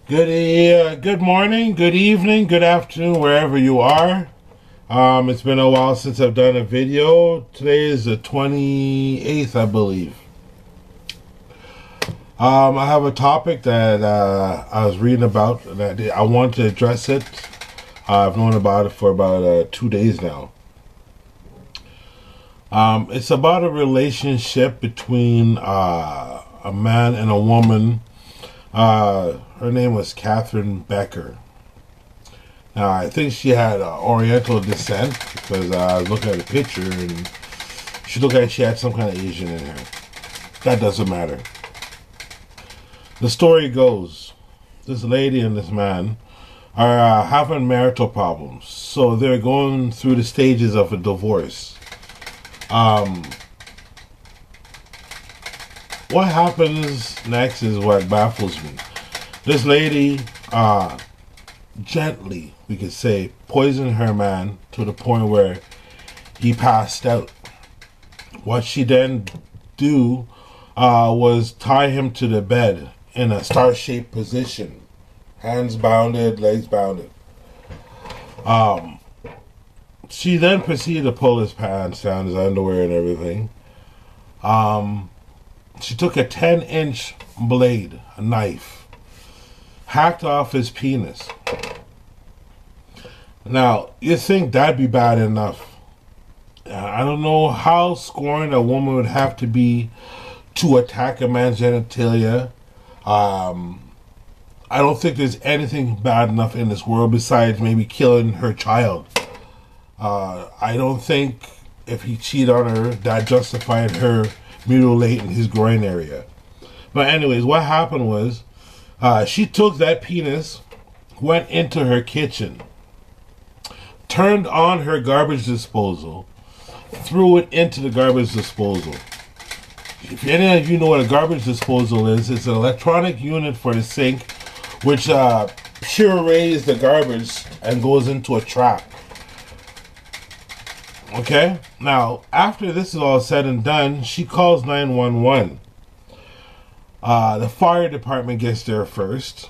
Good morning, good evening, good afternoon, wherever you are. It's been a while since I've done a video. Today is the 28th, I believe. I have a topic that I was reading about that I want to address it. I've known about it for about 2 days now. It's about a relationship between a man and a woman. Her name was Catherine Becker. Now, I think she had Oriental descent because I was looking at the picture and she looked like she had some kind of Asian in her. That doesn't matter. The story goes, this lady and this man are having marital problems. So they're going through the stages of a divorce. What happens next is what baffles me. This lady, gently, we could say, poisoned her man to the point where he passed out. What she then do was tie him to the bed in a star-shaped position. Hands bounded, legs bounded. She then proceeded to pull his pants down, his underwear and everything. She took a 10-inch blade, a knife, hacked off his penis. Now, you think that'd be bad enough. I don't know how scorned a woman would have to be to attack a man's genitalia. I don't think there's anything bad enough in this world besides maybe killing her child. I don't think if he cheated on her, that justified her mutilating his groin area. But anyways, what happened was, she took that penis, went into her kitchen, turned on her garbage disposal, threw it into the garbage disposal. If any of you know what a garbage disposal is, it's an electronic unit for the sink which purees the garbage and goes into a trap. Okay? Now, after this is all said and done, she calls 911. The fire department gets there first.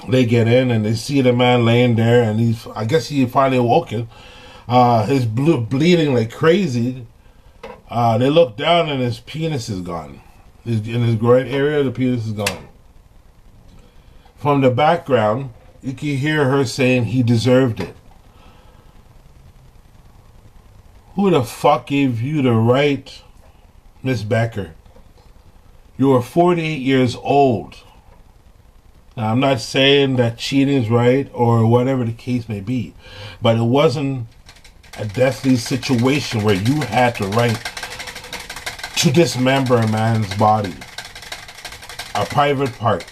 They get in and they see the man laying there, and I guess he finally awoken. His bleeding like crazy. They look down and his penis is gone. In his groin area, the penis is gone. From the background, you can hear her saying he deserved it. Who the fuck gave you the right, Miss Becker? You are 48 years old. Now, I'm not saying that cheating is right or whatever the case may be, but it wasn't a deathly situation where you had the right to dismember a man's body, a private part.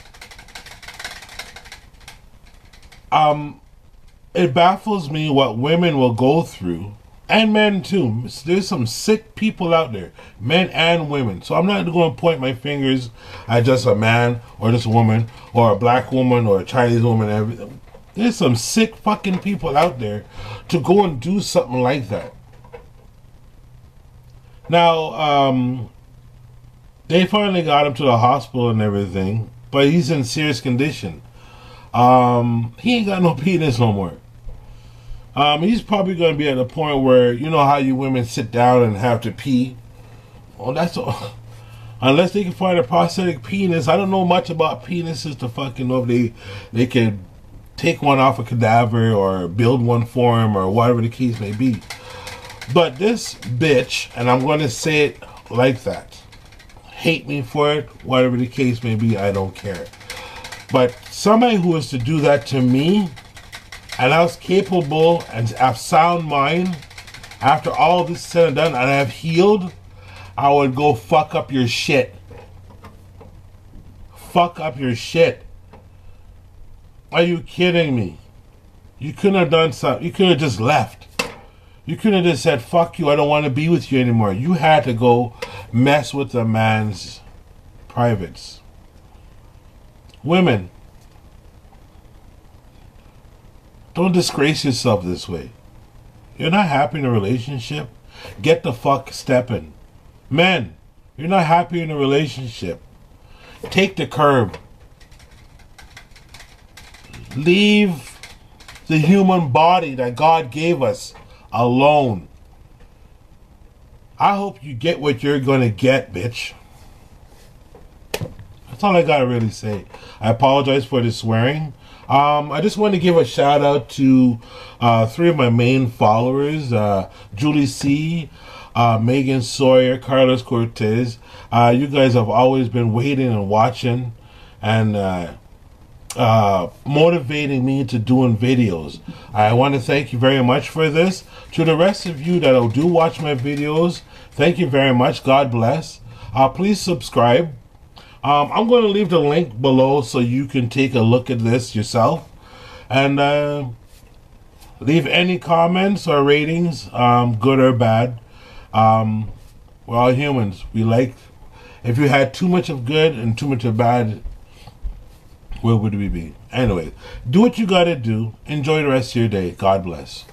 It baffles me what women will go through. And men too. There's some sick people out there, men and women. So I'm not going to point my fingers at just a man or just a woman or a black woman or a Chinese woman. Everything. There's some sick fucking people out there to go and do something like that. Now, they finally got him to the hospital and everything, but he's in serious condition. He ain't got no penis no more. He's probably going to be at a point where, you know how you women sit down and have to pee? Well, that's all. Unless they can find a prosthetic penis. I don't know much about penises to fucking know if they can take one off a cadaver or build one for him or whatever the case may be. But this bitch, and I'm going to say it like that, hate me for it, whatever the case may be, I don't care. But somebody who was to do that to me, and I was capable and have sound mind, after all this is said and done, and I have healed, I would go fuck up your shit. Fuck up your shit. Are you kidding me? You couldn't have done something. You could have just left. You could have just said, fuck you, I don't want to be with you anymore. You had to go mess with a man's privates. Women, don't disgrace yourself this way. You're not happy in a relationship? Get the fuck stepping. Men, you're not happy in a relationship? Take the curb. Leave the human body that God gave us alone. I hope you get what you're gonna get, bitch. That's all I gotta really say. I apologize for the swearing. I just want to give a shout out to 3 of my main followers, Julie C., Megan Sawyer, Carlos Cortez. You guys have always been waiting and watching and motivating me to doing videos. I want to thank you very much for this. To the rest of you that do watch my videos, thank you very much. God bless. Please subscribe. I'm going to leave the link below so you can take a look at this yourself. And leave any comments or ratings, good or bad. We're all humans. If you had too much of good and too much of bad, where would we be? Anyway, do what you got to do. Enjoy the rest of your day. God bless.